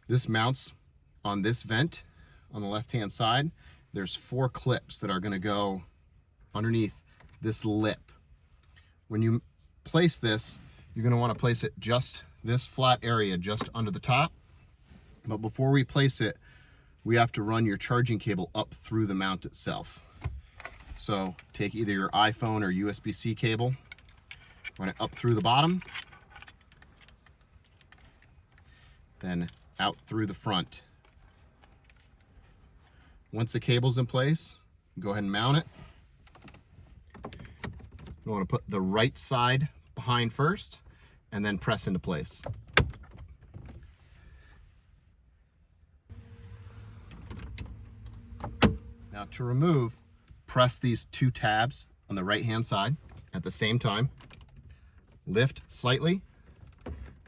This mounts on this vent on the left-hand side. There's 4 clips that are going to go underneath this lip. When you place this, you're going to want to place it just this flat area just under the top. But before we place it, we have to run your charging cable up through the mount itself. So take either your iPhone or USB-C cable, run it up through the bottom, then out through the front. Once the cable's in place, go ahead and mount it. You want to put the right side behind first and then press into place. Now to remove, press these 2 tabs on the right hand side at the same time, lift slightly,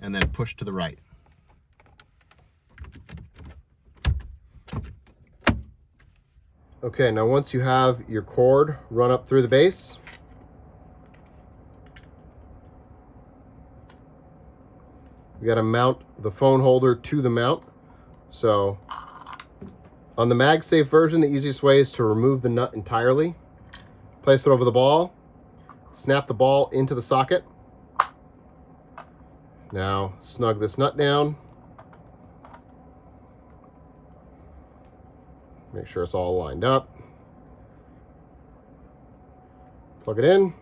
and then push to the right. Okay, now once you have your cord run up through the base, we got to mount the phone holder to the mount. So on the MagSafe version, the easiest way is to remove the nut entirely. Place it over the ball, snap the ball into the socket. Now snug this nut down. Make sure it's all lined up. Plug it in.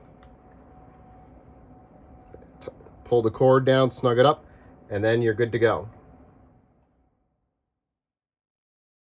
Pull the cord down, snug it up, and then you're good to go.